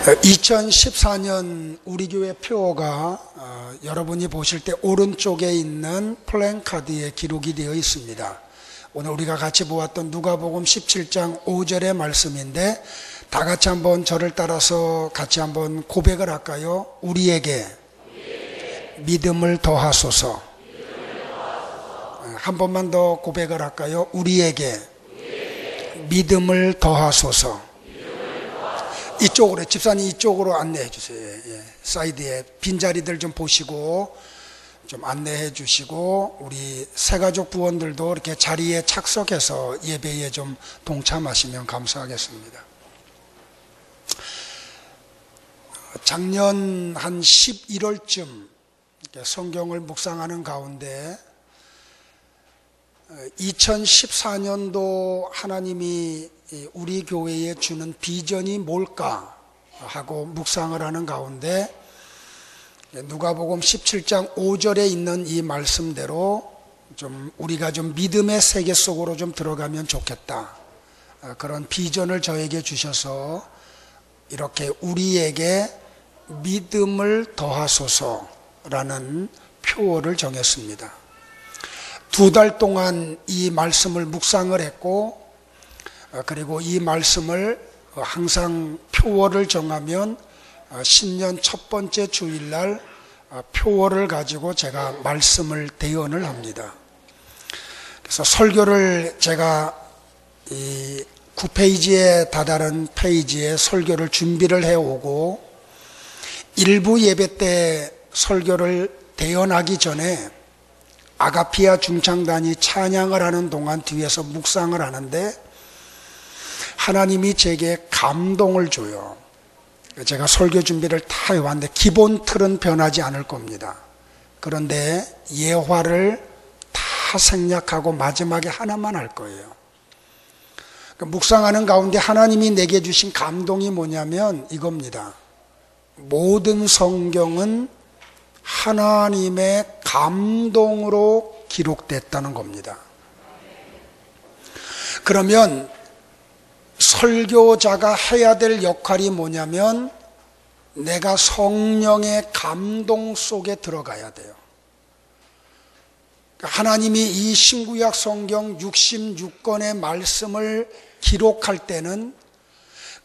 2014년 우리 교회 표어가 여러분이 보실 때 오른쪽에 있는 플랜카드에 기록이 되어 있습니다. 오늘 우리가 같이 보았던 누가복음 17장 5절의 말씀인데 다 같이 한번 저를 따라서 같이 한번 고백을 할까요? 우리에게 믿음을 더하소서. 한 번만 더 고백을 할까요? 우리에게 믿음을 더하소서. 이쪽으로, 집사님 이쪽으로 안내해 주세요. 예. 사이드에 빈자리들 좀 보시고 좀 안내해 주시고, 우리 새가족 부원들도 이렇게 자리에 착석해서 예배에 좀 동참하시면 감사하겠습니다. 작년 한 11월쯤 성경을 묵상하는 가운데 2014년도 하나님이 우리 교회에 주는 비전이 뭘까 하고 묵상을 하는 가운데 누가복음 17장 5절에 있는 이 말씀대로 좀 우리가 좀 믿음의 세계 속으로 좀 들어가면 좋겠다, 그런 비전을 저에게 주셔서 이렇게 우리에게 믿음을 더하소서라는 표어를 정했습니다. 2달 동안 이 말씀을 묵상을 했고, 그리고 이 말씀을 항상 표어를 정하면 신년 첫 번째 주일날 표어를 가지고 제가 말씀을 대언을 합니다. 그래서 설교를 제가 이 9페이지에 다다른 페이지에 설교를 준비를 해오고, 일부 예배 때 설교를 대언하기 전에 아가피아 중창단이 찬양을 하는 동안 뒤에서 묵상을 하는데 하나님이 제게 감동을 줘요. 제가 설교 준비를 다 해왔는데 기본 틀은 변하지 않을 겁니다. 그런데 예화를 다 생략하고 마지막에 하나만 할 거예요. 묵상하는 가운데 하나님이 내게 주신 감동이 뭐냐면 이겁니다. 모든 성경은 하나님의 감동으로 기록됐다는 겁니다. 그러면 설교자가 해야 될 역할이 뭐냐면 내가 성령의 감동 속에 들어가야 돼요. 하나님이 이 신구약 성경 66권의 말씀을 기록할 때는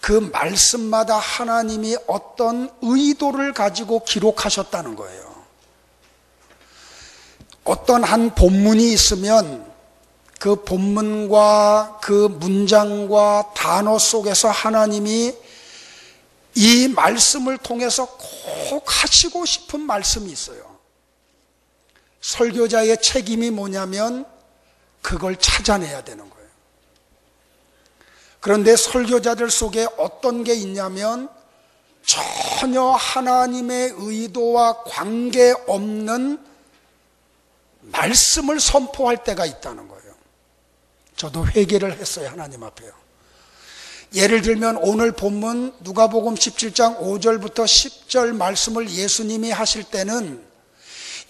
그 말씀마다 하나님이 어떤 의도를 가지고 기록하셨다는 거예요. 어떤 한 본문이 있으면 그 본문과 그 문장과 단어 속에서 하나님이 이 말씀을 통해서 꼭 하시고 싶은 말씀이 있어요. 설교자의 책임이 뭐냐면 그걸 찾아내야 되는 거예요. 그런데 설교자들 속에 어떤 게 있냐면 전혀 하나님의 의도와 관계없는 말씀을 선포할 때가 있다는 거예요. 저도 회개를 했어요, 하나님 앞에요. 예를 들면 오늘 본문 누가복음 17장 5절부터 10절 말씀을 예수님이 하실 때는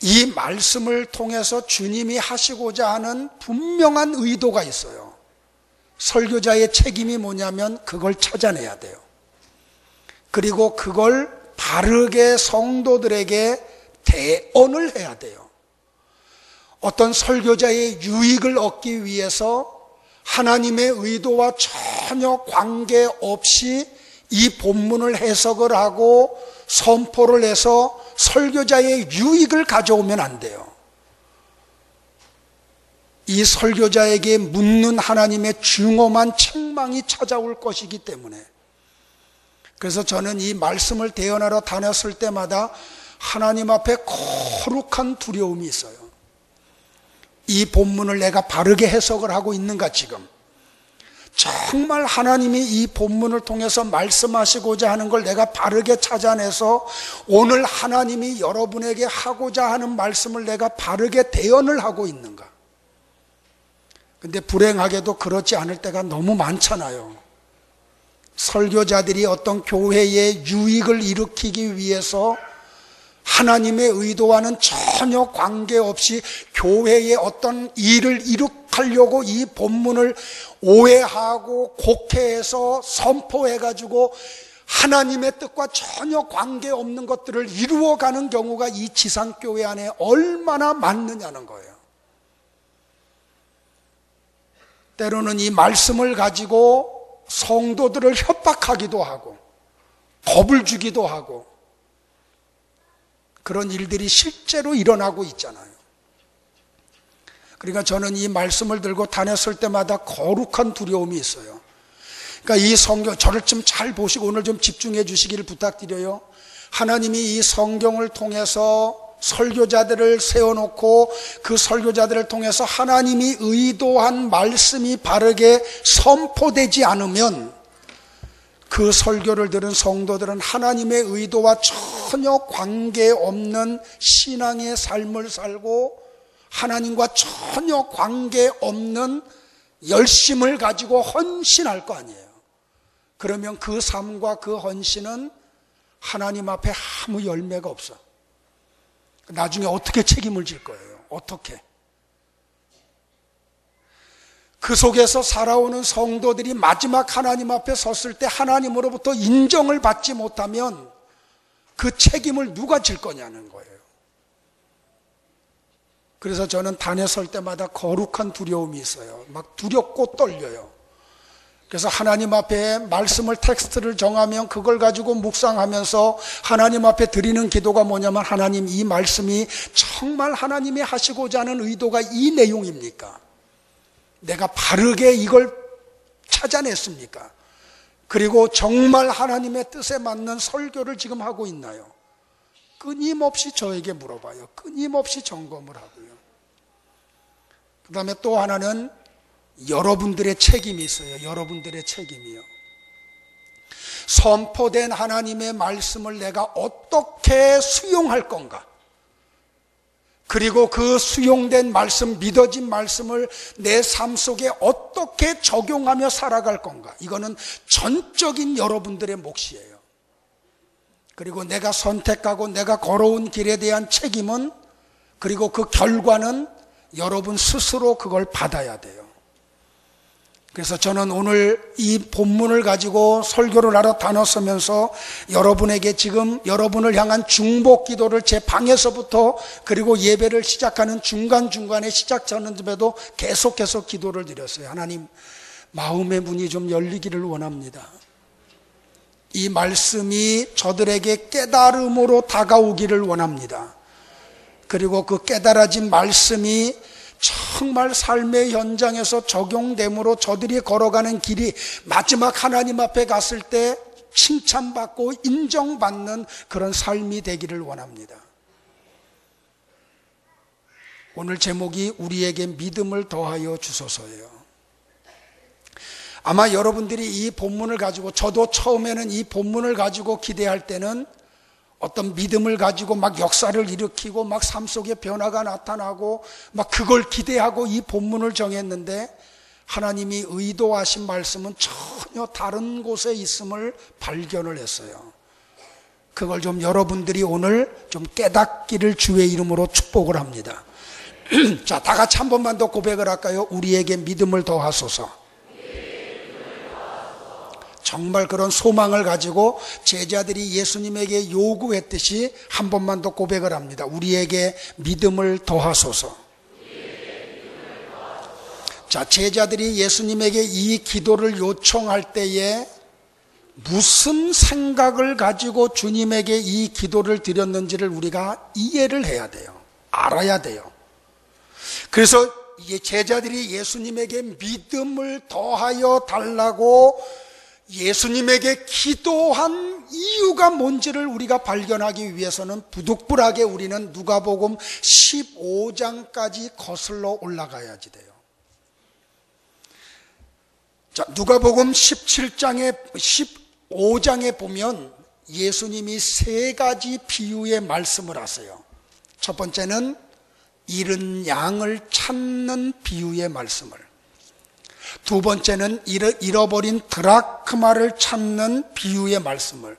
이 말씀을 통해서 주님이 하시고자 하는 분명한 의도가 있어요. 설교자의 책임이 뭐냐면 그걸 찾아내야 돼요. 그리고 그걸 바르게 성도들에게 대언을 해야 돼요. 어떤 설교자의 유익을 얻기 위해서 하나님의 의도와 전혀 관계없이 이 본문을 해석을 하고 선포를 해서 설교자의 유익을 가져오면 안 돼요. 이 설교자에게 묻는 하나님의 중엄한 책망이 찾아올 것이기 때문에, 그래서 저는 이 말씀을 대언하러 다녔을 때마다 하나님 앞에 거룩한 두려움이 있어요. 이 본문을 내가 바르게 해석을 하고 있는가 지금? 정말 하나님이 이 본문을 통해서 말씀하시고자 하는 걸 내가 바르게 찾아내서 오늘 하나님이 여러분에게 하고자 하는 말씀을 내가 바르게 대언을 하고 있는가? 근데 불행하게도 그렇지 않을 때가 너무 많잖아요. 설교자들이 어떤 교회의 유익을 일으키기 위해서 하나님의 의도와는 전혀 관계없이 교회의 어떤 일을 이룩하려고 이 본문을 오해하고 곡해해서 선포해가지고 하나님의 뜻과 전혀 관계없는 것들을 이루어가는 경우가 이 지상교회 안에 얼마나 많느냐는 거예요. 때로는 이 말씀을 가지고 성도들을 협박하기도 하고 겁을 주기도 하고 그런 일들이 실제로 일어나고 있잖아요. 그러니까 저는 이 말씀을 들고 다녔을 때마다 거룩한 두려움이 있어요. 그러니까 이 성경, 저를 좀 잘 보시고 오늘 좀 집중해 주시기를 부탁드려요. 하나님이 이 성경을 통해서 설교자들을 세워놓고 그 설교자들을 통해서 하나님이 의도한 말씀이 바르게 선포되지 않으면 그 설교를 들은 성도들은 하나님의 의도와 전혀 관계없는 신앙의 삶을 살고 하나님과 전혀 관계없는 열심을 가지고 헌신할 거 아니에요. 그러면 그 삶과 그 헌신은 하나님 앞에 아무 열매가 없어. 나중에 어떻게 책임을 질 거예요? 어떻게? 그 속에서 살아오는 성도들이 마지막 하나님 앞에 섰을 때 하나님으로부터 인정을 받지 못하면 그 책임을 누가 질 거냐는 거예요. 그래서 저는 단에 설 때마다 거룩한 두려움이 있어요. 막 두렵고 떨려요. 그래서 하나님 앞에 말씀을 텍스트를 정하면 그걸 가지고 묵상하면서 하나님 앞에 드리는 기도가 뭐냐면 하나님, 이 말씀이 정말 하나님이 하시고자 하는 의도가 이 내용입니까? 내가 바르게 이걸 찾아냈습니까? 그리고 정말 하나님의 뜻에 맞는 설교를 지금 하고 있나요? 끊임없이 저에게 물어봐요. 끊임없이 점검을 하고요. 그 다음에 또 하나는 여러분들의 책임이 있어요. 여러분들의 책임이요. 선포된 하나님의 말씀을 내가 어떻게 수용할 건가? 그리고 그 수용된 말씀, 믿어진 말씀을 내 삶 속에 어떻게 적용하며 살아갈 건가? 이거는 전적인 여러분들의 몫이에요. 그리고 내가 선택하고 내가 걸어온 길에 대한 책임은, 그리고 그 결과는 여러분 스스로 그걸 받아야 돼요. 그래서 저는 오늘 이 본문을 가지고 설교를 하러 다녔으면서 여러분에게 지금 여러분을 향한 중복 기도를 제 방에서부터 그리고 예배를 시작하는 중간중간에 시작하는데도 계속 기도를 드렸어요. 하나님, 마음의 문이 좀 열리기를 원합니다. 이 말씀이 저들에게 깨달음으로 다가오기를 원합니다. 그리고 그 깨달아진 말씀이 정말 삶의 현장에서 적용됨으로 저들이 걸어가는 길이 마지막 하나님 앞에 갔을 때 칭찬받고 인정받는 그런 삶이 되기를 원합니다. 오늘 제목이 우리에게 믿음을 더하여 주소서예요. 아마 여러분들이 이 본문을 가지고, 저도 처음에는 이 본문을 가지고 기대할 때는 어떤 믿음을 가지고 막 역사를 일으키고 막 삶 속에 변화가 나타나고 막 그걸 기대하고 이 본문을 정했는데, 하나님이 의도하신 말씀은 전혀 다른 곳에 있음을 발견을 했어요. 그걸 좀 여러분들이 오늘 좀 깨닫기를 주의 이름으로 축복을 합니다. 자, 다 같이 한 번만 더 고백을 할까요? 우리에게 믿음을 더하소서. 정말 그런 소망을 가지고 제자들이 예수님에게 요구했듯이 한 번만 더 고백을 합니다. 우리에게 믿음을 더하소서. 자, 제자들이 예수님에게 이 기도를 요청할 때에 무슨 생각을 가지고 주님에게 이 기도를 드렸는지를 우리가 이해를 해야 돼요. 알아야 돼요. 그래서 제자들이 예수님에게 믿음을 더하여 달라고 예수님에게 기도한 이유가 뭔지를 우리가 발견하기 위해서는 부득불하게 우리는 누가복음 15장까지 거슬러 올라가야지 돼요. 자, 누가복음 15장에 보면 예수님이 세 가지 비유의 말씀을 하세요. 첫 번째는 잃은 양을 찾는 비유의 말씀을, 두 번째는 잃어버린 드라크마를 찾는 비유의 말씀을,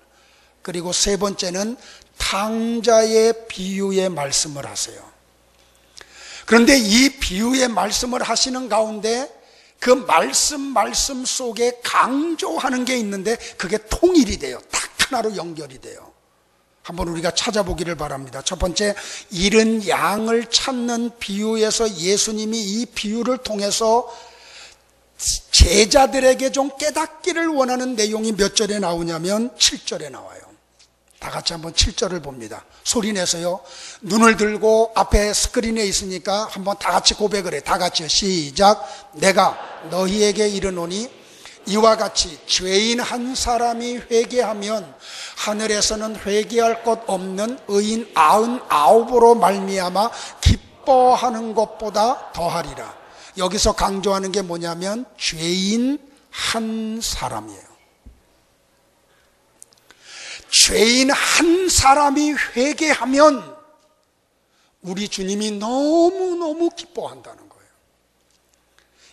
그리고 세 번째는 탕자의 비유의 말씀을 하세요. 그런데 이 비유의 말씀을 하시는 가운데 그 말씀 속에 강조하는 게 있는데 그게 통일이 돼요. 딱 하나로 연결이 돼요. 한번 우리가 찾아보기를 바랍니다. 첫 번째, 잃은 양을 찾는 비유에서 예수님이 이 비유를 통해서 제자들에게 좀 깨닫기를 원하는 내용이 몇 절에 나오냐면 7절에 나와요. 다 같이 한번 7절을 봅니다. 소리 내서요. 눈을 들고 앞에 스크린에 있으니까 한번 다 같이 고백을 해. 다 같이요. 시작. 내가 너희에게 이르노니 이와 같이 죄인 한 사람이 회개하면 하늘에서는 회개할 것 없는 의인 99으로 말미암아 기뻐하는 것보다 더하리라. 여기서 강조하는 게 뭐냐면 죄인 한 사람이에요. 죄인 한 사람이 회개하면 우리 주님이 너무너무 기뻐한다는 거예요.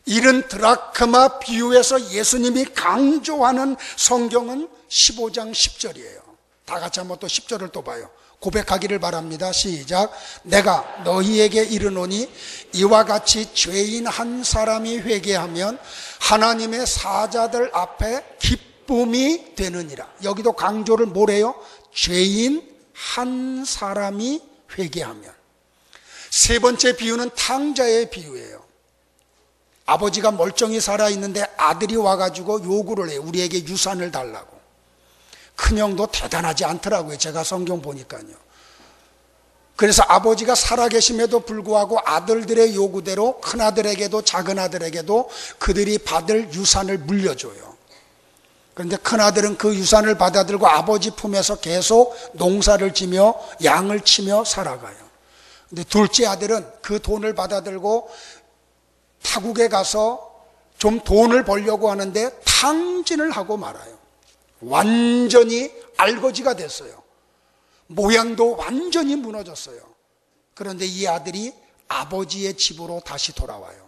이런 드라크마 비유에서 예수님이 강조하는 성경은 15장 10절이에요. 다 같이 한번 또 10절을 또 봐요. 고백하기를 바랍니다. 시작. 내가 너희에게 이르노니 이와 같이 죄인 한 사람이 회개하면 하나님의 사자들 앞에 기쁨이 되느니라. 여기도 강조를 뭐래요? 죄인 한 사람이 회개하면. 세 번째 비유는 탕자의 비유예요. 아버지가 멀쩡히 살아있는데 아들이 와가지고 요구를 해요. 우리에게 유산을 달라고. 큰형도 대단하지 않더라고요. 제가 성경 보니까요. 그래서 아버지가 살아계심에도 불구하고 아들들의 요구대로 큰아들에게도 작은아들에게도 그들이 받을 유산을 물려줘요. 그런데 큰아들은 그 유산을 받아들고 아버지 품에서 계속 농사를 지며 양을 치며 살아가요. 근데 둘째 아들은 그 돈을 받아들고 타국에 가서 좀 돈을 벌려고 하는데 탕진을 하고 말아요. 완전히 알거지가 됐어요. 모양도 완전히 무너졌어요. 그런데 이 아들이 아버지의 집으로 다시 돌아와요.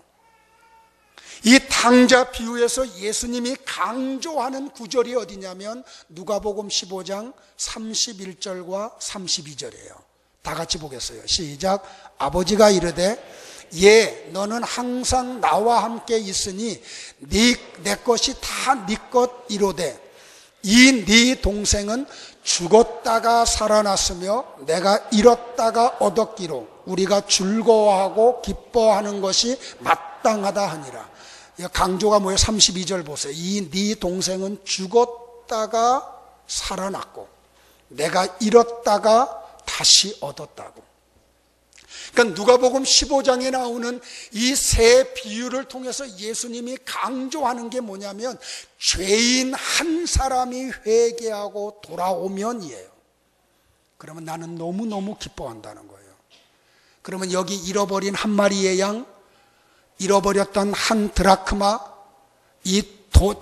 이 탕자 비유에서 예수님이 강조하는 구절이 어디냐면 누가복음 15장 31절과 32절이에요. 다 같이 보겠어요. 시작. 아버지가 이르되 예, 너는 항상 나와 함께 있으니 내 것이 다 네 것이로되 이 네 동생은 죽었다가 살아났으며 내가 잃었다가 얻었기로 우리가 즐거워하고 기뻐하는 것이 마땅하다 하니라. 강조가 뭐예요? 32절 보세요. 이 네 동생은 죽었다가 살아났고 내가 잃었다가 다시 얻었다고. 그러니까 누가복음 15장에 나오는 이 세 비유를 통해서 예수님이 강조하는 게 뭐냐면 죄인 한 사람이 회개하고 돌아오면이에요. 그러면 나는 너무너무 기뻐한다는 거예요. 그러면 여기 잃어버린 한 마리의 양, 잃어버렸던 한 드라크마, 이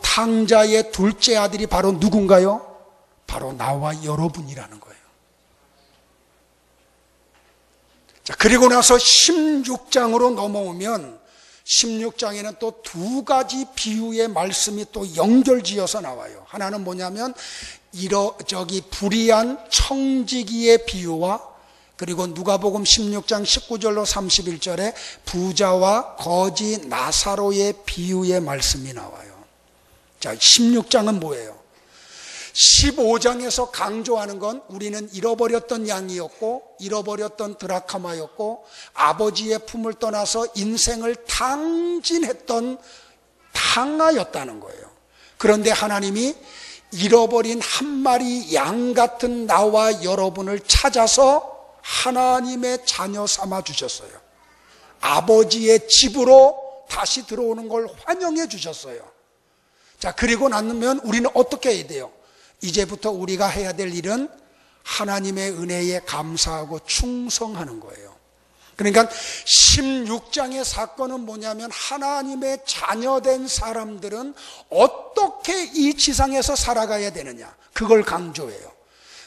탕자의 둘째 아들이 바로 누군가요? 바로 나와 여러분이라는 거예요. 자, 그리고 나서 16장으로 넘어오면 16장에는 또 두 가지 비유의 말씀이 또 연결지어서 나와요. 하나는 뭐냐면 불의한 청지기의 비유와 그리고 누가복음 16장 19절로 31절에 부자와 거지 나사로의 비유의 말씀이 나와요. 자, 16장은 뭐예요? 15장에서 강조하는 건 우리는 잃어버렸던 양이었고 잃어버렸던 드라카마였고 아버지의 품을 떠나서 인생을 탕진했던 탕아였다는 거예요. 그런데 하나님이 잃어버린 한 마리 양 같은 나와 여러분을 찾아서 하나님의 자녀 삼아 주셨어요. 아버지의 집으로 다시 들어오는 걸 환영해 주셨어요. 자, 그리고 나면 우리는 어떻게 해야 돼요? 이제부터 우리가 해야 될 일은 하나님의 은혜에 감사하고 충성하는 거예요. 그러니까 16장의 사건은 뭐냐면 하나님의 자녀된 사람들은 어떻게 이 지상에서 살아가야 되느냐, 그걸 강조해요.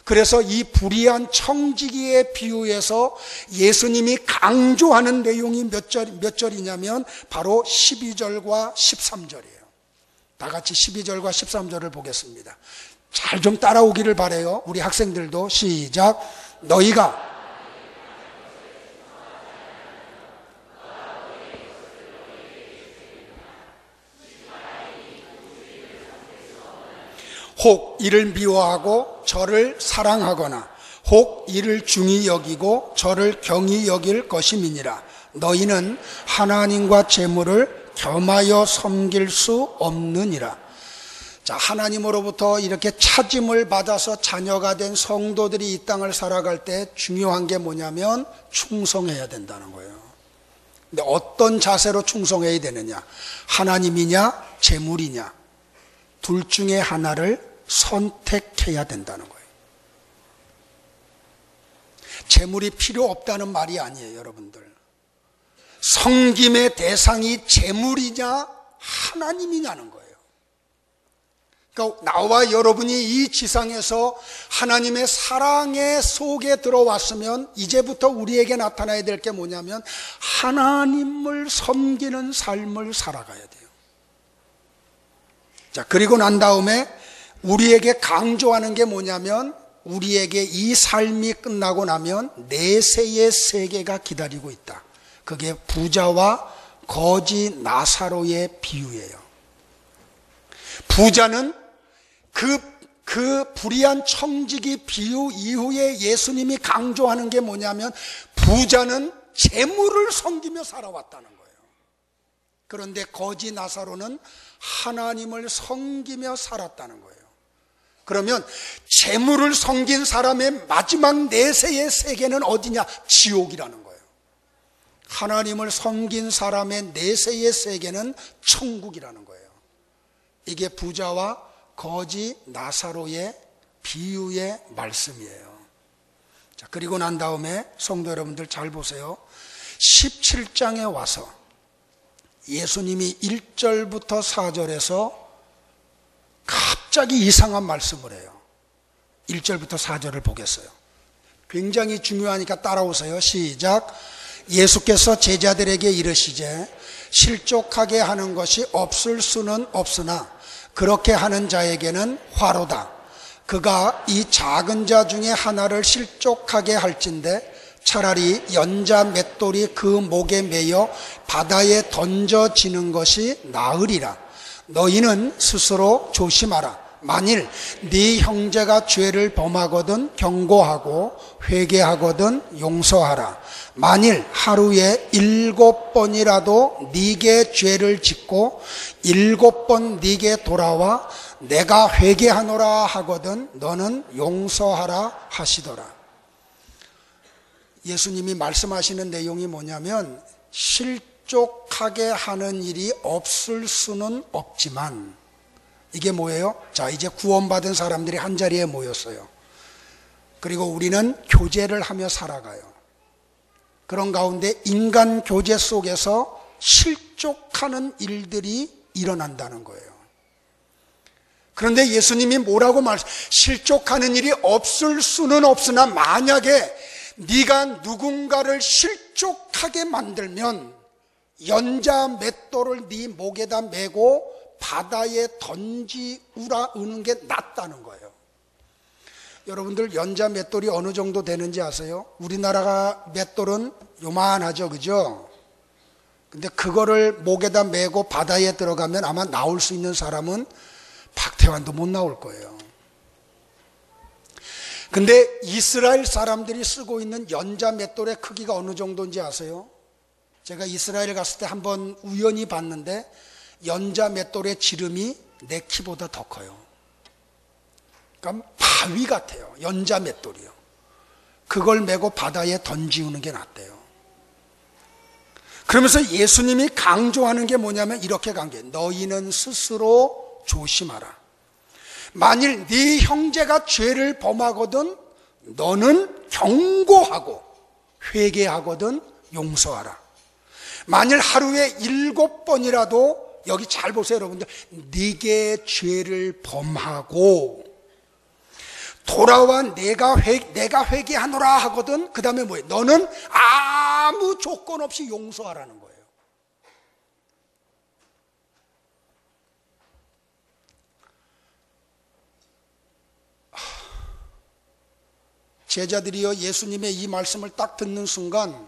그래서 이 불의한 청지기의 비유에서 예수님이 강조하는 내용이 몇 절이냐면 바로 12절과 13절이에요. 다 같이 12절과 13절을 보겠습니다. 잘 좀 따라오기를 바라요. 우리 학생들도 시작. 너희가 혹 이를 미워하고 저를 사랑하거나 혹 이를 중히 여기고 저를 경히 여길 것임이니라. 너희는 하나님과 재물을 겸하여 섬길 수 없느니라. 자, 하나님으로부터 이렇게 찾음을 받아서 자녀가 된 성도들이 이 땅을 살아갈 때 중요한 게 뭐냐면 충성해야 된다는 거예요. 근데 어떤 자세로 충성해야 되느냐? 하나님이냐 재물이냐? 둘 중에 하나를 선택해야 된다는 거예요. 재물이 필요 없다는 말이 아니에요, 여러분들. 섬김의 대상이 재물이냐 하나님이냐는 거예요. 그러니까 나와 여러분이 이 지상에서 하나님의 사랑의 속에 들어왔으면 이제부터 우리에게 나타나야 될 게 뭐냐면 하나님을 섬기는 삶을 살아가야 돼요. 자, 그리고 난 다음에 우리에게 강조하는 게 뭐냐면 우리에게 이 삶이 끝나고 나면 내세의 세계가 기다리고 있다. 그게 부자와 거지 나사로의 비유예요. 부자는 그 불의한 청지기 비유 이후에 예수님이 강조하는 게 뭐냐면 부자는 재물을 섬기며 살아왔다는 거예요. 그런데 거지 나사로는 하나님을 섬기며 살았다는 거예요. 그러면 재물을 섬긴 사람의 마지막 내세의 세계는 어디냐? 지옥이라는 거예요. 하나님을 섬긴 사람의 내세의 세계는 천국이라는 거예요. 이게 부자와 거지 나사로의 비유의 말씀이에요. 자, 그리고 난 다음에 성도 여러분들 잘 보세요. 17장에 와서 예수님이 1절부터 4절에서 갑자기 이상한 말씀을 해요. 1절부터 4절을 보겠어요. 굉장히 중요하니까 따라오세요. 시작. 예수께서 제자들에게 이르시되 실족하게 하는 것이 없을 수는 없으나 그렇게 하는 자에게는 화로다. 그가 이 작은 자 중에 하나를 실족하게 할진대 차라리 연자 맷돌이 그 목에 매여 바다에 던져지는 것이 나으리라. 너희는 스스로 조심하라. 만일 네 형제가 죄를 범하거든 경고하고 회개하거든 용서하라. 만일 하루에 7번이라도 네게 죄를 짓고 7번 네게 돌아와 내가 회개하노라 하거든 너는 용서하라 하시더라. 예수님이 말씀하시는 내용이 뭐냐면 실족하게 하는 일이 없을 수는 없지만 이게 뭐예요? 자, 이제 구원받은 사람들이 한자리에 모였어요. 그리고 우리는 교제를 하며 살아가요. 그런 가운데 인간 교제 속에서 실족하는 일들이 일어난다는 거예요. 그런데 예수님이 뭐라고 실족하는 일이 없을 수는 없으나 만약에 네가 누군가를 실족하게 만들면 연자 맷돌을 네 목에다 메고 바다에 던지우라 으는 게 낫다는 거예요. 여러분들 연자 맷돌이 어느 정도 되는지 아세요? 우리나라가 맷돌은 요만하죠, 그죠? 근데 그거를 목에다 메고 바다에 들어가면 아마 나올 수 있는 사람은 박태환도 못 나올 거예요. 근데 이스라엘 사람들이 쓰고 있는 연자 맷돌의 크기가 어느 정도인지 아세요? 제가 이스라엘 갔을 때 한번 우연히 봤는데 연자 맷돌의 지름이 내 키보다 더 커요. 그러니까 바위 같아요. 연자 맷돌이요. 그걸 메고 바다에 던지우는 게 낫대요. 그러면서 예수님이 강조하는 게 뭐냐면 이렇게 강조해. 너희는 스스로 조심하라. 만일 네 형제가 죄를 범하거든 너는 경고하고 회개하거든 용서하라. 만일 하루에 7번이라도 여기 잘 보세요, 여러분들. 네게 죄를 범하고 돌아와 내가 회개하노라 하거든. 그 다음에 뭐예요? 너는 아무 조건 없이 용서하라는 거예요. 제자들이요, 예수님의 이 말씀을 딱 듣는 순간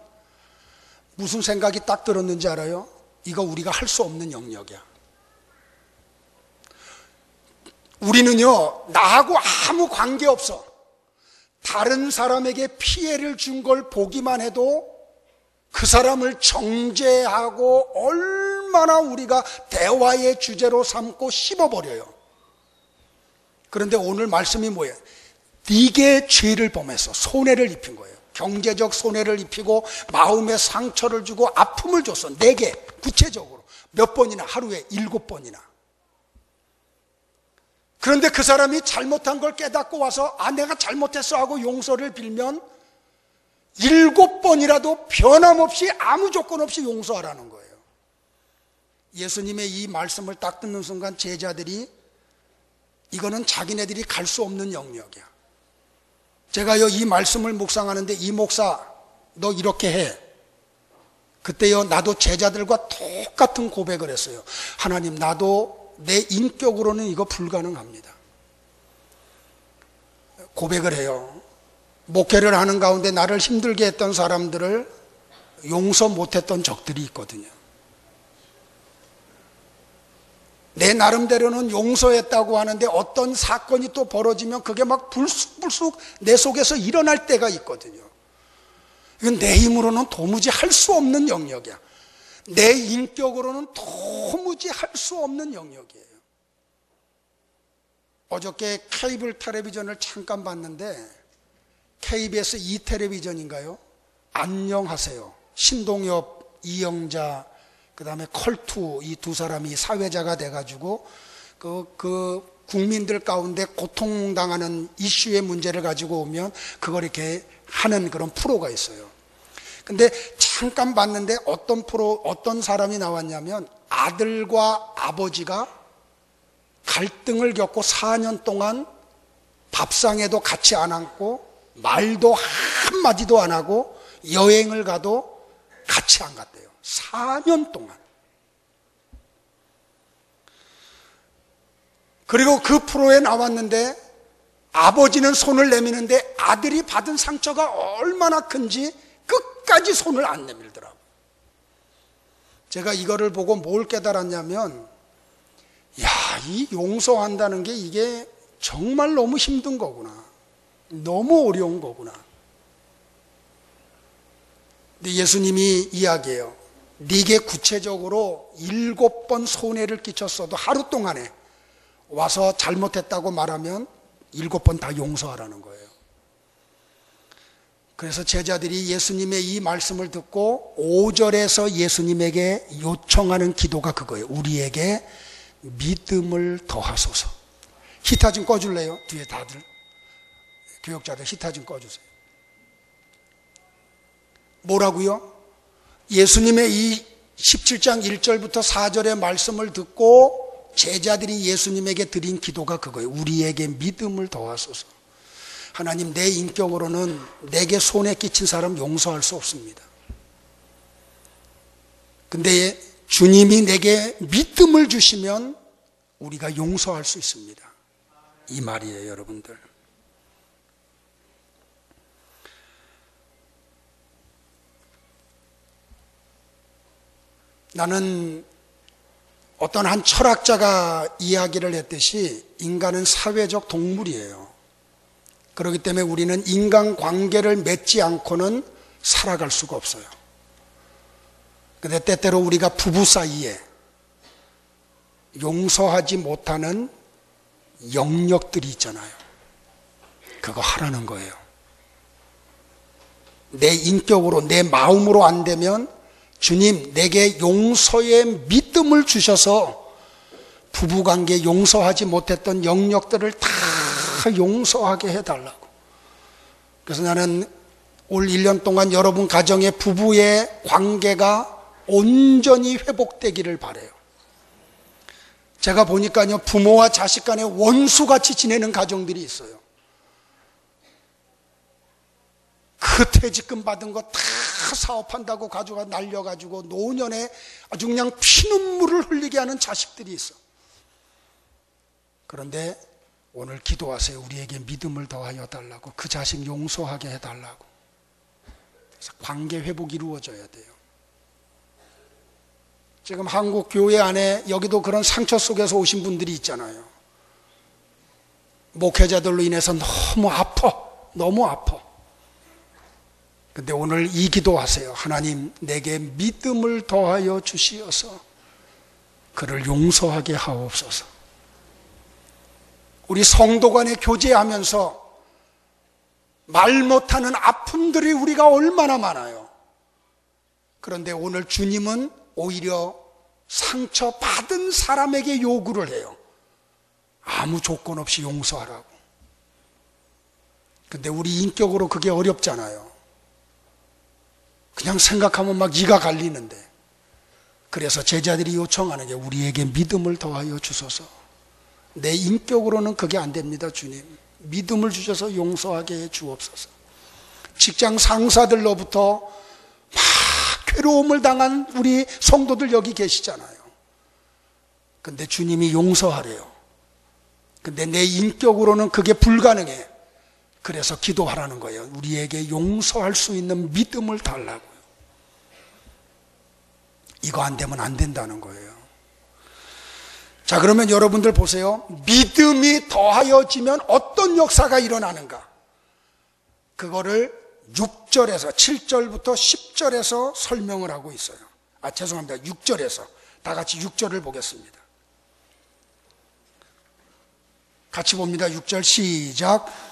무슨 생각이 딱 들었는지 알아요? 이거 우리가 할 수 없는 영역이야. 우리는요, 나하고 아무 관계없어. 다른 사람에게 피해를 준 걸 보기만 해도 그 사람을 정죄하고 얼마나 우리가 대화의 주제로 삼고 씹어버려요. 그런데 오늘 말씀이 뭐예요? 네게 죄를 범해서 손해를 입힌 거예요. 경제적 손해를 입히고 마음의 상처를 주고 아픔을 줬어. 내게 구체적으로 몇 번이나, 하루에 7번이나. 그런데 그 사람이 잘못한 걸 깨닫고 와서 내가 잘못했어 하고 용서를 빌면 7번이라도 변함없이 아무 조건 없이 용서하라는 거예요. 예수님의 이 말씀을 딱 듣는 순간 제자들이 이거는 자기네들이 갈 수 없는 영역이야. 제가요, 이 말씀을 묵상하는데 이 목사 너 이렇게 해. 그때요, 나도 제자들과 똑같은 고백을 했어요. 하나님, 나도 내 인격으로는 이거 불가능합니다. 고백을 해요. 목회를 하는 가운데 나를 힘들게 했던 사람들을 용서 못했던 적들이 있거든요. 내 나름대로는 용서했다고 하는데 어떤 사건이 또 벌어지면 그게 막 불쑥불쑥 내 속에서 일어날 때가 있거든요. 이건 내 힘으로는 도무지 할 수 없는 영역이야. 내 인격으로는 도무지 할 수 없는 영역이에요. 어저께 케이블 텔레비전을 잠깐 봤는데 KBS 2텔레비전인가요? 안녕하세요. 신동엽, 이영자, 그 다음에 컬투, 이 두 사람이 사회자가 돼가지고 그 국민들 가운데 고통당하는 이슈의 문제를 가지고 오면 그걸 이렇게 하는 그런 프로가 있어요. 근데 잠깐 봤는데 어떤 사람이 나왔냐면 아들과 아버지가 갈등을 겪고 4년 동안 밥상에도 같이 안 앉고 말도 한마디도 안 하고 여행을 가도 같이 안 갔대요. 4년 동안. 그리고 그 프로에 나왔는데 아버지는 손을 내미는데 아들이 받은 상처가 얼마나 큰지 끝까지 손을 안 내밀더라고요. 제가 이거를 보고 뭘 깨달았냐면, 이 용서한다는 게 이게 정말 너무 힘든 거구나. 너무 어려운 거구나. 근데 예수님이 이야기해요. 네게 구체적으로 7번 손해를 끼쳤어도 하루 동안에 와서 잘못했다고 말하면 7번 다 용서하라는 거예요. 그래서 제자들이 예수님의 이 말씀을 듣고 5절에서 예수님에게 요청하는 기도가 그거예요. 우리에게 믿음을 더하소서. 히타 좀 꺼줄래요? 뒤에 다들 교역자들 히타 좀 꺼주세요. 뭐라고요? 예수님의 이 17장 1절부터 4절의 말씀을 듣고 제자들이 예수님에게 드린 기도가 그거예요. 우리에게 믿음을 더하소서. 하나님, 내 인격으로는 내게 손해 끼친 사람 용서할 수 없습니다. 근데 주님이 내게 믿음을 주시면 우리가 용서할 수 있습니다. 이 말이에요, 여러분들. 나는 어떤 한 철학자가 이야기를 했듯이 인간은 사회적 동물이에요. 그렇기 때문에 우리는 인간관계를 맺지 않고는 살아갈 수가 없어요. 근데 때때로 우리가 부부 사이에 용서하지 못하는 영역들이 있잖아요. 그거 하라는 거예요. 내 인격으로, 내 마음으로 안 되면 주님, 내게 용서의 믿음을 주셔서 부부관계 용서하지 못했던 영역들을 다 용서하게 해달라고. 그래서 나는 올 1년 동안 여러분 가정의 부부의 관계가 온전히 회복되기를 바라요. 제가 보니까요, 부모와 자식 간에 원수같이 지내는 가정들이 있어요. 그 퇴직금 받은 거 다 사업한다고 가져가 날려가지고 노년에 아주 그냥 피눈물을 흘리게 하는 자식들이 있어. 그런데 오늘 기도하세요. 우리에게 믿음을 더하여 달라고. 그 자식 용서하게 해달라고. 그래서 관계 회복이 이루어져야 돼요. 지금 한국 교회 안에 여기도 그런 상처 속에서 오신 분들이 있잖아요. 목회자들로 인해서 너무 아파. 근데 오늘 이 기도하세요. 하나님, 내게 믿음을 더하여 주시어서 그를 용서하게 하옵소서. 우리 성도 간에 교제하면서 말 못하는 아픔들이 우리가 얼마나 많아요. 그런데 오늘 주님은 오히려 상처받은 사람에게 요구를 해요. 아무 조건 없이 용서하라고. 근데 우리 인격으로 그게 어렵잖아요. 그냥 생각하면 막 이가 갈리는데. 그래서 제자들이 요청하는 게 우리에게 믿음을 더하여 주소서. 내 인격으로는 그게 안 됩니다. 주님, 믿음을 주셔서 용서하게 해 주옵소서. 직장 상사들로부터 막 괴로움을 당한 우리 성도들 여기 계시잖아요. 근데 주님이 용서하래요. 근데 내 인격으로는 그게 불가능해. 그래서 기도하라는 거예요. 우리에게 용서할 수 있는 믿음을 달라고요. 이거 안 되면 안 된다는 거예요. 자, 그러면 여러분들 보세요. 믿음이 더하여지면 어떤 역사가 일어나는가? 그거를 6절에서 7절부터 10절에서 설명을 하고 있어요. 죄송합니다. 6절에서. 다 같이 6절을 보겠습니다. 같이 봅니다. 6절 시작.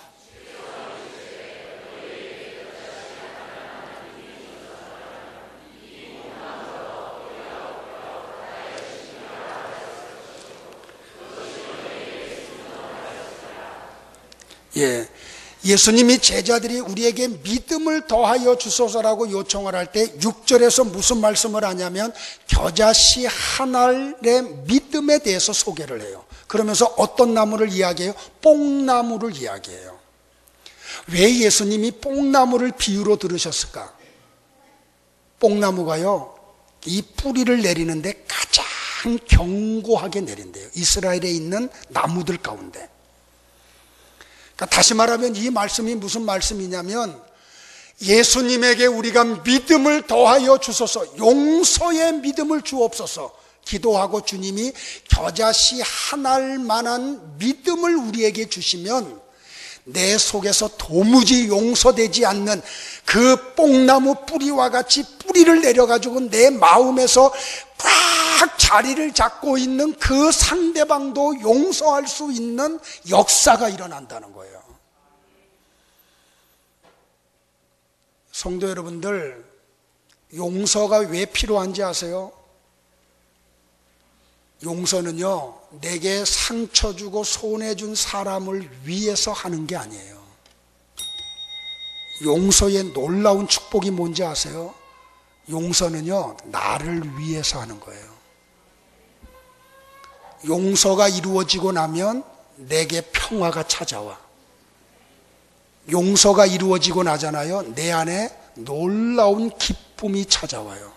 예수님이 제자들이 우리에게 믿음을 더하여 주소서라고 요청을 할 때 6절에서 무슨 말씀을 하냐면 겨자씨 한 알의 믿음에 대해서 소개를 해요. 그러면서 어떤 나무를 이야기해요? 뽕나무를 이야기해요. 왜 예수님이 뽕나무를 비유로 들으셨을까? 뽕나무가요, 이 뿌리를 내리는데 가장 견고하게 내린대요. 이스라엘에 있는 나무들 가운데. 그러니까 다시 말하면 이 말씀이 무슨 말씀이냐면 예수님에게 우리가 믿음을 더하여 주소서, 용서의 믿음을 주옵소서 기도하고 주님이 겨자씨 한 알만한 믿음을 우리에게 주시면 내 속에서 도무지 용서되지 않는 그 뽕나무 뿌리와 같이 뿌리를 내려가지고 내 마음에서 꽉 자리를 잡고 있는 그 상대방도 용서할 수 있는 역사가 일어난다는 거예요. 성도 여러분들, 용서가 왜 필요한지 아세요? 용서는요, 내게 상처 주고 손해준 사람을 위해서 하는 게 아니에요. 용서의 놀라운 축복이 뭔지 아세요? 용서는요, 나를 위해서 하는 거예요. 용서가 이루어지고 나면 내게 평화가 찾아와. 용서가 이루어지고 나잖아요. 내 안에 놀라운 기쁨이 찾아와요.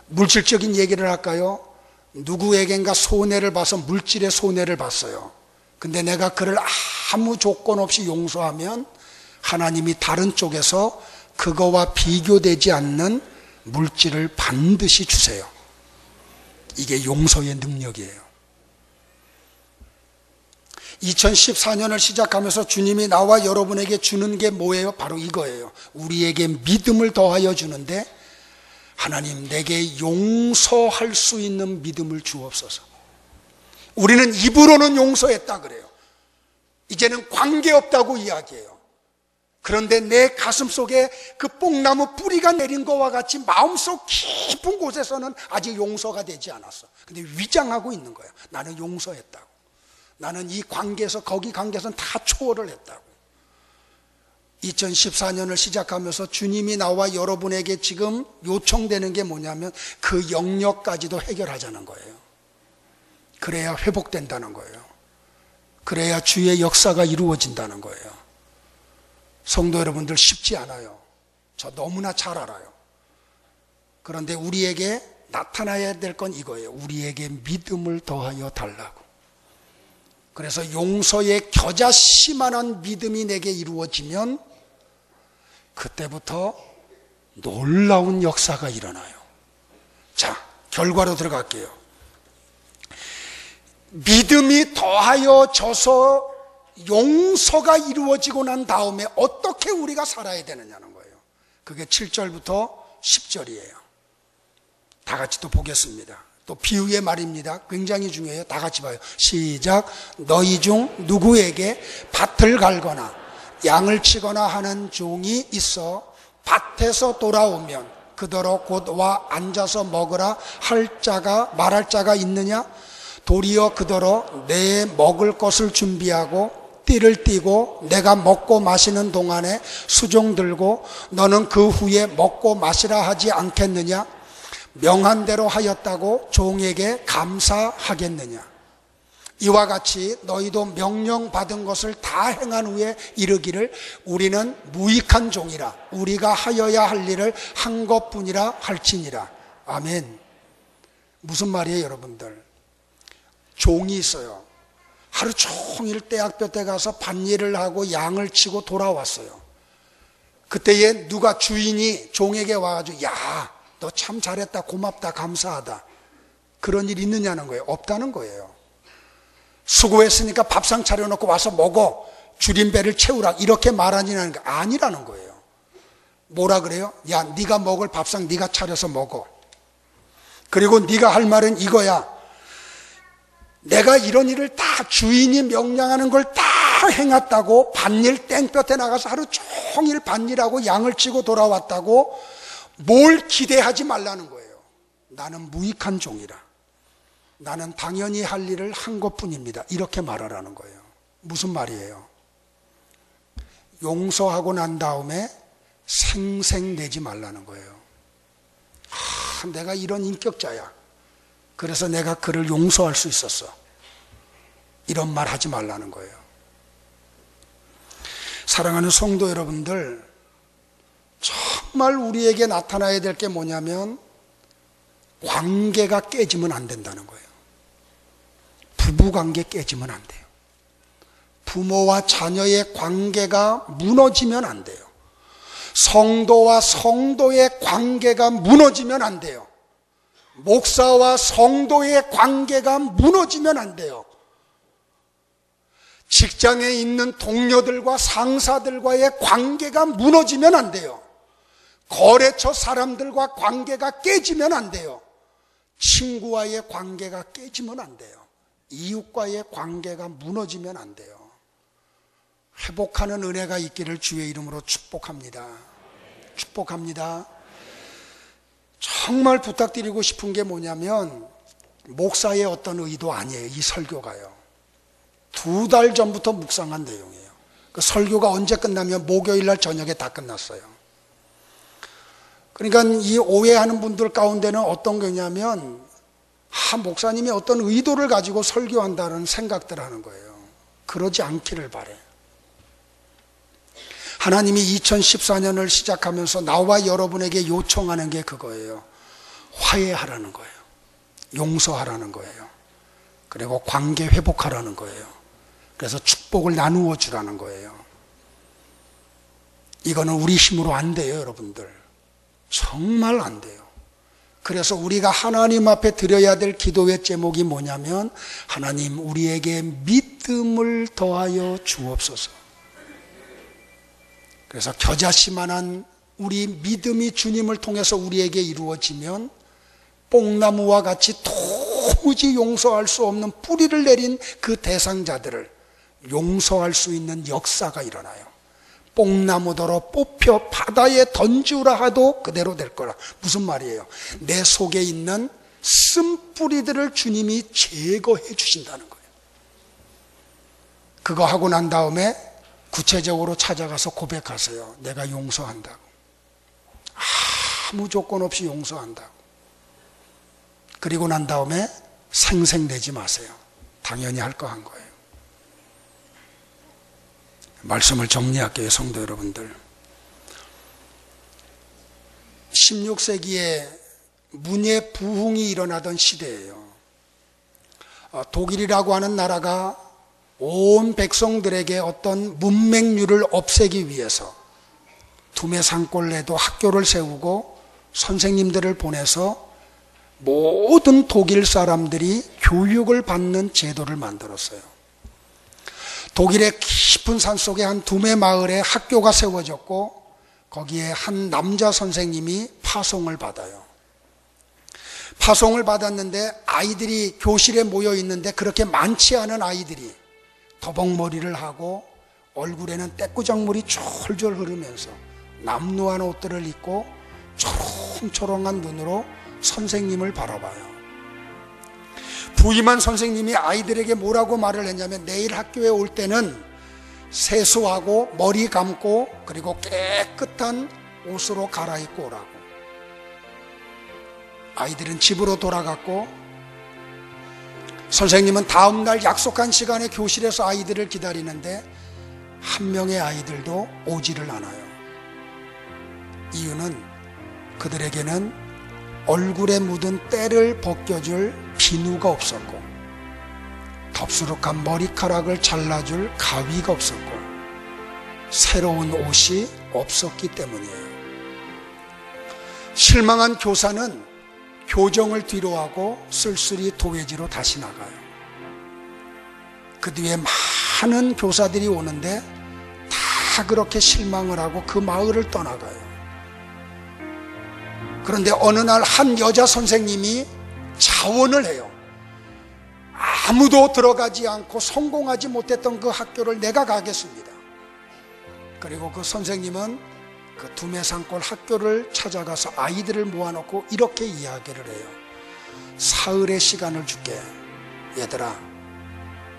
물질적인 얘기를 할까요? 누구에겐가 손해를 봐서 물질의 손해를 봤어요. 근데 내가 그를 아무 조건 없이 용서하면 하나님이 다른 쪽에서 그거와 비교되지 않는 물질을 반드시 주세요. 이게 용서의 능력이에요. 2014년을 시작하면서 주님이 나와 여러분에게 주는 게 뭐예요? 바로 이거예요. 우리에게 믿음을 더하여 주는데 하나님, 내게 용서할 수 있는 믿음을 주옵소서. 우리는 입으로는 용서했다 그래요. 이제는 관계없다고 이야기해요. 그런데 내 가슴 속에 그 뽕나무 뿌리가 내린 것과 같이 마음속 깊은 곳에서는 아직 용서가 되지 않았어. 근데 위장하고 있는 거예요. 나는 용서했다고. 나는 이 관계에서, 거기 관계에서는 다 초월을 했다고. 2014년을 시작하면서 주님이 나와 여러분에게 지금 요청되는 게 뭐냐면 그 영역까지도 해결하자는 거예요. 그래야 회복된다는 거예요. 그래야 주의 역사가 이루어진다는 거예요. 성도 여러분들, 쉽지 않아요. 저 너무나 잘 알아요. 그런데 우리에게 나타나야 될 건 이거예요. 우리에게 믿음을 더하여 달라고. 그래서 용서의 겨자씨만한 믿음이 내게 이루어지면 그때부터 놀라운 역사가 일어나요. 자, 결과로 들어갈게요. 믿음이 더하여 져서 용서가 이루어지고 난 다음에 어떻게 우리가 살아야 되느냐는 거예요. 그게 7절부터 10절이에요. 다 같이 또 보겠습니다. 또 비유의 말입니다. 굉장히 중요해요. 다 같이 봐요. 시작. 너희 중 누구에게 밭을 갈거나 양을 치거나 하는 종이 있어 밭에서 돌아오면 그더러 곧 와 앉아서 먹으라 할 자가 말할 자가 있느냐? 도리어 그더러 내 먹을 것을 준비하고 띠를 띠고 내가 먹고 마시는 동안에 수종 들고 너는 그 후에 먹고 마시라 하지 않겠느냐? 명한 대로 하였다고 종에게 감사하겠느냐? 이와 같이 너희도 명령받은 것을 다 행한 후에 이르기를 우리는 무익한 종이라 우리가 하여야 할 일을 한 것뿐이라 할지니라. 아멘. 무슨 말이에요, 여러분들? 종이 있어요. 하루 종일 떼약볕에 가서 밭일을 하고 양을 치고 돌아왔어요. 그때에 누가 주인이 종에게 와가지고 야, 너 참 잘했다, 고맙다, 감사하다, 그런 일 있느냐는 거예요. 없다는 거예요. 수고했으니까 밥상 차려놓고 와서 먹어, 줄인 배를 채우라, 이렇게 말하지는 게 아니라는 거예요. 뭐라 그래요? 야, 네가 먹을 밥상 네가 차려서 먹어. 그리고 네가 할 말은 이거야. 내가 이런 일을 다 주인이 명령하는 걸 다 행했다고, 밭일 땡볕에 나가서 하루 종일 밭일하고 양을 치고 돌아왔다고 뭘 기대하지 말라는 거예요. 나는 무익한 종이라. 나는 당연히 할 일을 한 것뿐입니다. 이렇게 말하라는 거예요. 무슨 말이에요? 용서하고 난 다음에 생색내지 말라는 거예요. 내가 이런 인격자야. 그래서 내가 그를 용서할 수 있었어. 이런 말 하지 말라는 거예요. 사랑하는 성도 여러분들, 정말 우리에게 나타나야 될 게 뭐냐면 관계가 깨지면 안 된다는 거예요. 부부관계 깨지면 안 돼요. 부모와 자녀의 관계가 무너지면 안 돼요. 성도와 성도의 관계가 무너지면 안 돼요. 목사와 성도의 관계가 무너지면 안 돼요. 직장에 있는 동료들과 상사들과의 관계가 무너지면 안 돼요. 거래처 사람들과 관계가 깨지면 안 돼요. 친구와의 관계가 깨지면 안 돼요. 이웃과의 관계가 무너지면 안 돼요. 회복하는 은혜가 있기를 주의 이름으로 축복합니다. 축복합니다. 정말 부탁드리고 싶은 게 뭐냐면, 목사의 어떤 의도 아니에요. 이 설교가요. 2달 전부터 묵상한 내용이에요. 그 설교가 언제 끝나면 목요일 날 저녁에 다 끝났어요. 그러니까 이 오해하는 분들 가운데는 어떤 거냐면, 목사님이 어떤 의도를 가지고 설교한다는 생각들 하는 거예요. 그러지 않기를 바래. 하나님이 2014년을 시작하면서 나와 여러분에게 요청하는 게 그거예요. 화해하라는 거예요. 용서하라는 거예요. 그리고 관계 회복하라는 거예요. 그래서 축복을 나누어 주라는 거예요. 이거는 우리 힘으로 안 돼요, 여러분들. 정말 안 돼요. 그래서 우리가 하나님 앞에 드려야 될 기도의 제목이 뭐냐면, 하나님 우리에게 믿음을 더하여 주옵소서. 그래서 겨자씨만한 우리 믿음이 주님을 통해서 우리에게 이루어지면 뽕나무와 같이 도무지 용서할 수 없는 뿌리를 내린 그 대상자들을 용서할 수 있는 역사가 일어나요. 뽕나무더러 뽑혀 바다에 던지우라 하도 그대로 될 거라. 무슨 말이에요? 내 속에 있는 쓴뿌리들을 주님이 제거해 주신다는 거예요. 그거 하고 난 다음에 구체적으로 찾아가서 고백하세요. 내가 용서한다고. 아무 조건 없이 용서한다고. 그리고 난 다음에 생색내지 마세요. 당연히 할 거 한 거예요. 말씀을 정리할게요, 성도 여러분들. 16세기에 문예 부흥이 일어나던 시대예요. 독일이라고 하는 나라가 온 백성들에게 어떤 문맹률을 없애기 위해서 두메 산골에도 학교를 세우고 선생님들을 보내서 모든 독일 사람들이 교육을 받는 제도를 만들었어요. 독일의 깊은 산속에 한 두메 마을에 학교가 세워졌고 거기에 한 남자 선생님이 파송을 받아요. 파송을 받았는데 아이들이 교실에 모여 있는데 그렇게 많지 않은 아이들이 더벅머리를 하고 얼굴에는 떼꾸작물이 졸졸 흐르면서 남루한 옷들을 입고 초롱초롱한 눈으로 선생님을 바라봐요. 부임한 선생님이 아이들에게 뭐라고 말을 했냐면 내일 학교에 올 때는 세수하고 머리 감고 그리고 깨끗한 옷으로 갈아입고 오라고. 아이들은 집으로 돌아갔고 선생님은 다음날 약속한 시간에 교실에서 아이들을 기다리는데 한 명의 아이들도 오지를 않아요. 이유는 그들에게는 얼굴에 묻은 때를 벗겨줄 비누가 없었고 덥수룩한 머리카락을 잘라줄 가위가 없었고 새로운 옷이 없었기 때문이에요. 실망한 교사는 교정을 뒤로하고 쓸쓸히 도회지로 다시 나가요. 그 뒤에 많은 교사들이 오는데 다 그렇게 실망을 하고 그 마을을 떠나가요. 그런데 어느 날 한 여자 선생님이 자원을 해요. 아무도 들어가지 않고 성공하지 못했던 그 학교를 내가 가겠습니다. 그리고 그 선생님은 그 두메산골 학교를 찾아가서 아이들을 모아놓고 이렇게 이야기를 해요. 사흘의 시간을 줄게. 얘들아,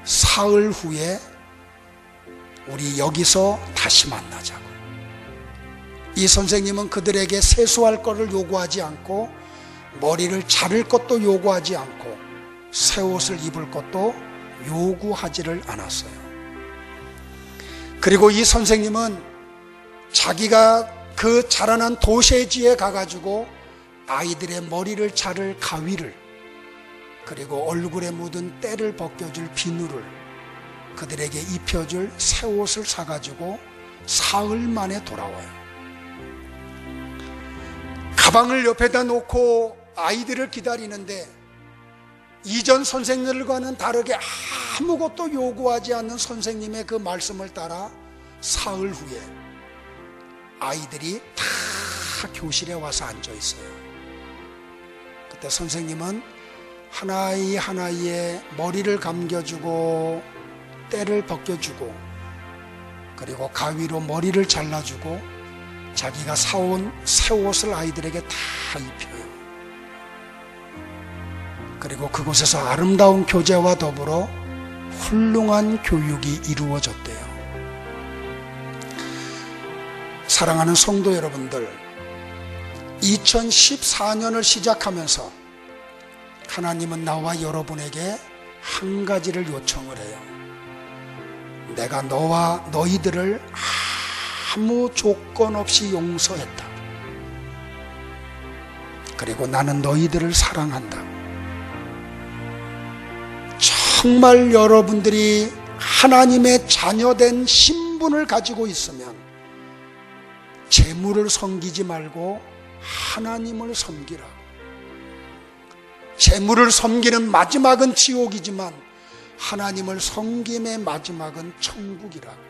사흘 후에 우리 여기서 다시 만나자고. 이 선생님은 그들에게 세수할 것을 요구하지 않고 머리를 자를 것도 요구하지 않고 새 옷을 입을 것도 요구하지를 않았어요. 그리고 이 선생님은 자기가 그 자라난 도시지에 가가지고 아이들의 머리를 자를 가위를 그리고 얼굴에 묻은 때를 벗겨줄 비누를 그들에게 입혀줄 새 옷을 사가지고 사흘 만에 돌아와요. 가방을 옆에다 놓고 아이들을 기다리는데 이전 선생님들과는 다르게 아무것도 요구하지 않는 선생님의 그 말씀을 따라 사흘 후에 아이들이 다 교실에 와서 앉아 있어요. 그때 선생님은 하나이 하나이의 머리를 감겨주고 때를 벗겨주고 그리고 가위로 머리를 잘라주고 자기가 사온 새 옷을 아이들에게 다 입혀요. 그리고 그곳에서 아름다운 교제와 더불어 훌륭한 교육이 이루어졌대요. 사랑하는 성도 여러분들, 2014년을 시작하면서 하나님은 나와 여러분에게 한 가지를 요청을 해요. 내가 너와 너희들을 아무 조건 없이 용서했다. 그리고 나는 너희들을 사랑한다. 정말 여러분들이 하나님의 자녀된 신분을 가지고 있으면 재물을 섬기지 말고 하나님을 섬기라고. 재물을 섬기는 마지막은 지옥이지만 하나님을 섬김의 마지막은 천국이라고.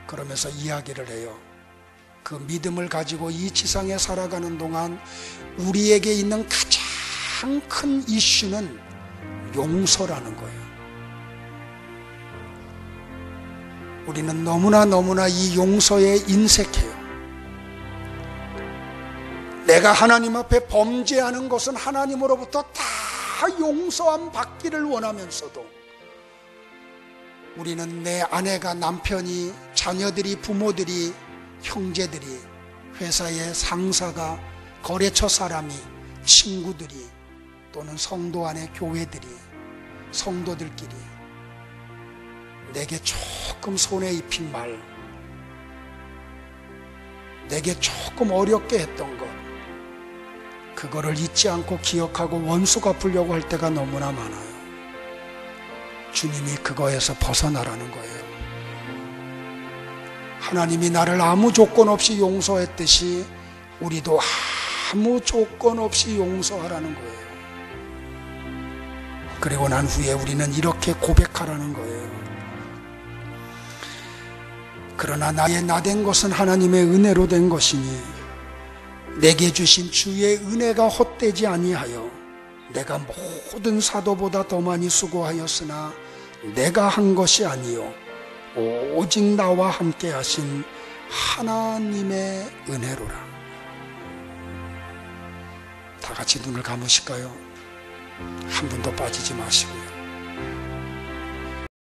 그러면서 이야기를 해요. 그 믿음을 가지고 이 지상에 살아가는 동안 우리에게 있는 가장 큰 이슈는 용서라는 거예요. 우리는 너무나 이 용서에 인색해요. 내가 하나님 앞에 범죄하는 것은 하나님으로부터 다 용서함 받기를 원하면서도 우리는 내 아내가, 남편이, 자녀들이, 부모들이, 형제들이, 회사의 상사가, 거래처 사람이, 친구들이 또는 성도 안의 교회들이, 성도들끼리 내게 조금 손해 입힌 말, 내게 조금 어렵게 했던 것, 그거를 잊지 않고 기억하고 원수 갚으려고 할 때가 너무나 많아요. 주님이 그거에서 벗어나라는 거예요. 하나님이 나를 아무 조건 없이 용서했듯이 우리도 아무 조건 없이 용서하라는 거예요. 그리고 난 후에 우리는 이렇게 고백하라는 거예요. 그러나 나의 나된 것은 하나님의 은혜로 된 것이니 내게 주신 주의 은혜가 헛되지 아니하여 내가 모든 사도보다 더 많이 수고하였으나 내가 한 것이 아니요 오직 나와 함께 하신 하나님의 은혜로라. 다 같이 눈을 감으실까요? 한 분도 빠지지 마시고요.